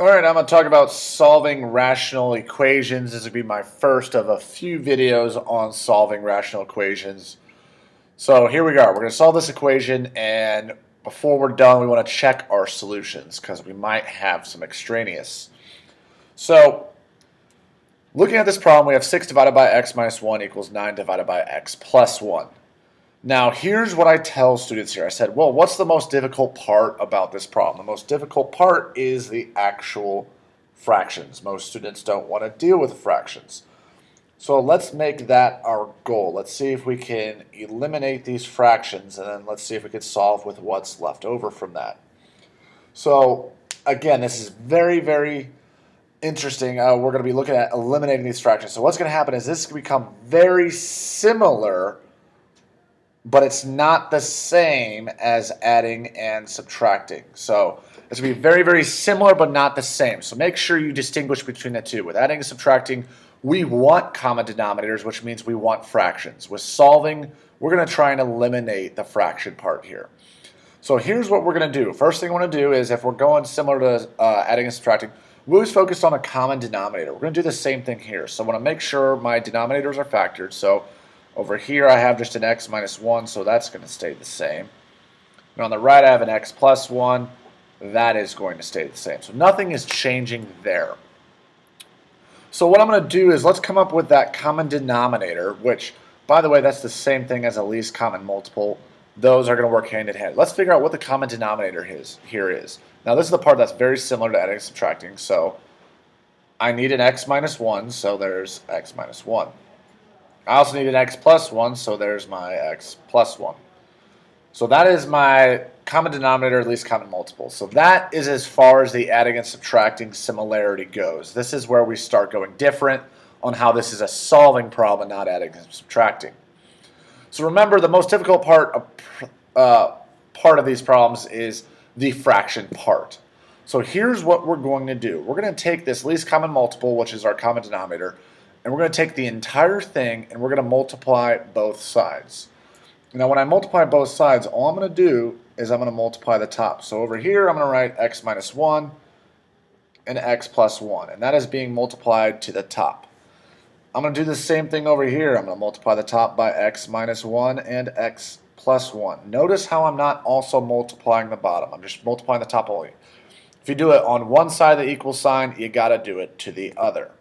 All right, I'm going to talk about solving rational equations. This will be my first of a few videos on solving rational equations. So here we go. We're going to solve this equation, and before we're done, we want to check our solutions because we might have some extraneous. So looking at this problem, we have 6 divided by x minus 1 equals 9 divided by x plus 1. Now, here's what I tell students here. I said, well, what's the most difficult part about this problem? The most difficult part is the actual fractions. Most students don't want to deal with fractions. So let's make that our goal. Let's see if we can eliminate these fractions, and then let's see if we can solve with what's left over from that. So again, this is very, very interesting. We're going to be looking at eliminating these fractions. So what's going to happen is this can become very similar, but it's not the same as adding and subtracting. So it's going to be very, very similar, but not the same. So make sure you distinguish between the two. With adding and subtracting, we want common denominators, which means we want fractions. With solving, we're going to try and eliminate the fraction part here. So here's what we're going to do. First thing I want to do is, if we're going similar to adding and subtracting, we always focus on a common denominator. We're going to do the same thing here. So I want to make sure my denominators are factored. So over here I have just an x minus 1, so that's going to stay the same. And on the right I have an x plus 1. That is going to stay the same. So nothing is changing there. So what I'm going to do is let's come up with that common denominator, which, by the way, that's the same thing as a least common multiple. Those are going to work hand in hand. Let's figure out what the common denominator here is. Now this is the part that's very similar to adding and subtracting. So I need an x minus 1, so there's x minus 1. I also need an x plus 1, so there's my x plus 1. So that is my common denominator, least common multiple. So that is as far as the adding and subtracting similarity goes. This is where we start going different on how this is a solving problem, not adding and subtracting. So remember, the most difficult part of these problems is the fraction part. So here's what we're going to do. We're going to take this least common multiple, which is our common denominator, and we're going to take the entire thing and we're going to multiply both sides. Now when I multiply both sides, all I'm going to do is I'm going to multiply the top. So over here I'm going to write x minus 1 and x plus 1, and that is being multiplied to the top. I'm going to do the same thing over here. I'm going to multiply the top by x minus 1 and x plus 1. Notice how I'm not also multiplying the bottom. I'm just multiplying the top only. If you do it on one side of the equal sign, you got to do it to the other.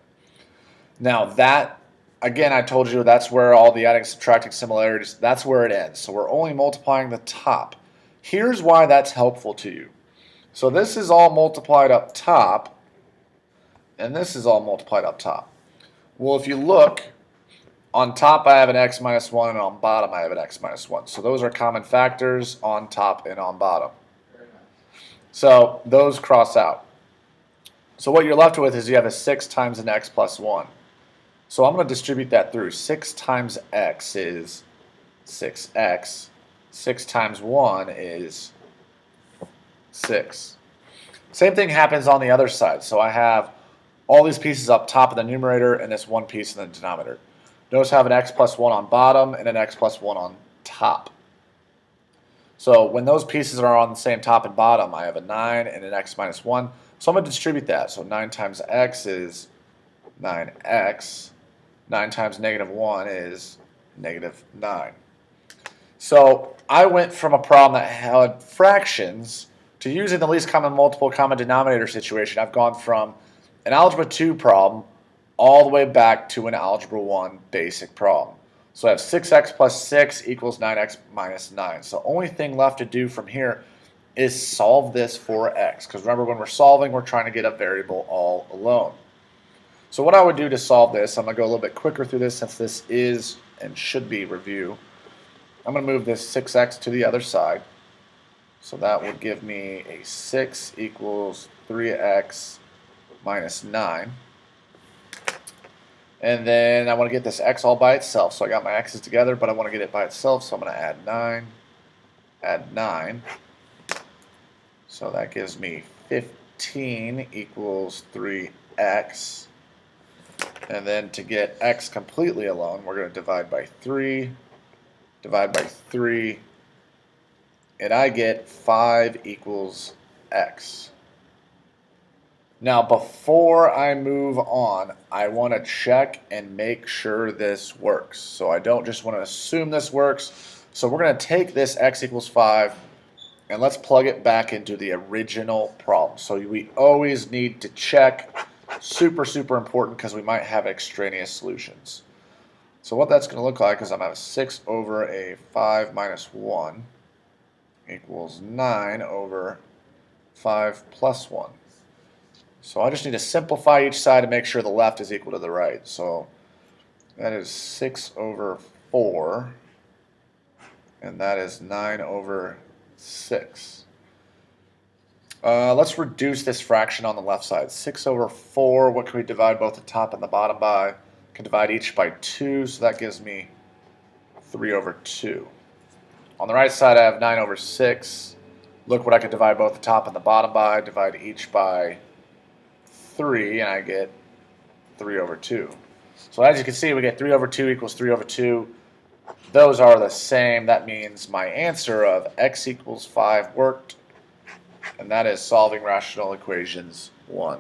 Now that, again, I told you that's where all the adding and subtracting similarities, that's where it ends. So we're only multiplying the top. Here's why that's helpful to you. So this is all multiplied up top, and this is all multiplied up top. Well, if you look, on top I have an x minus 1, and on bottom I have an x minus 1. So those are common factors on top and on bottom. So those cross out. So what you're left with is you have a 6 times an x plus 1. So I'm going to distribute that through. 6 times x is 6x. 6 times 1 is 6. Same thing happens on the other side. So I have all these pieces up top of the numerator and this one piece in the denominator. Notice I have an x plus 1 on bottom and an x plus 1 on top. So when those pieces are on the same top and bottom, I have a 9 and an x minus 1. So I'm going to distribute that. So 9 times x is 9x. 9 times negative 1 is negative 9. So I went from a problem that had fractions to using the least common multiple common denominator situation. I've gone from an Algebra 2 problem all the way back to an Algebra 1 basic problem. So I have 6x plus 6 equals 9x minus 9. So the only thing left to do from here is solve this for x. Because remember, when we're solving, we're trying to get a variable all alone. So what I would do to solve this, I'm going to go a little bit quicker through this since this is and should be review. I'm going to move this 6x to the other side. So that would give me a 6 equals 3x minus 9. And then I want to get this x all by itself. So I got my x's together, but I want to get it by itself. So I'm going to add 9. So that gives me 15 equals 3x. And then to get x completely alone, we're going to divide by 3, and I get 5 equals x. Now, before I move on, I want to check and make sure this works. So I don't just want to assume this works. So we're going to take this x equals 5 and let's plug it back into the original problem. So we always need to check. Super, super important because we might have extraneous solutions. So what that's going to look like is I'm going to have 6 over a 5 minus 1 equals 9 over 5 plus 1. So I just need to simplify each side to make sure the left is equal to the right. So that is 6 over 4, and that is 9 over 6. Let's reduce this fraction on the left side. 6 over 4, what can we divide both the top and the bottom by? Can divide each by 2, so that gives me 3 over 2. On the right side I have 9 over 6. Look what I could divide both the top and the bottom by. Divide each by 3, and I get 3 over 2. So as you can see, we get 3 over 2 equals 3 over 2. Those are the same. That means my answer of x equals 5 worked, and that is solving rational equations 1.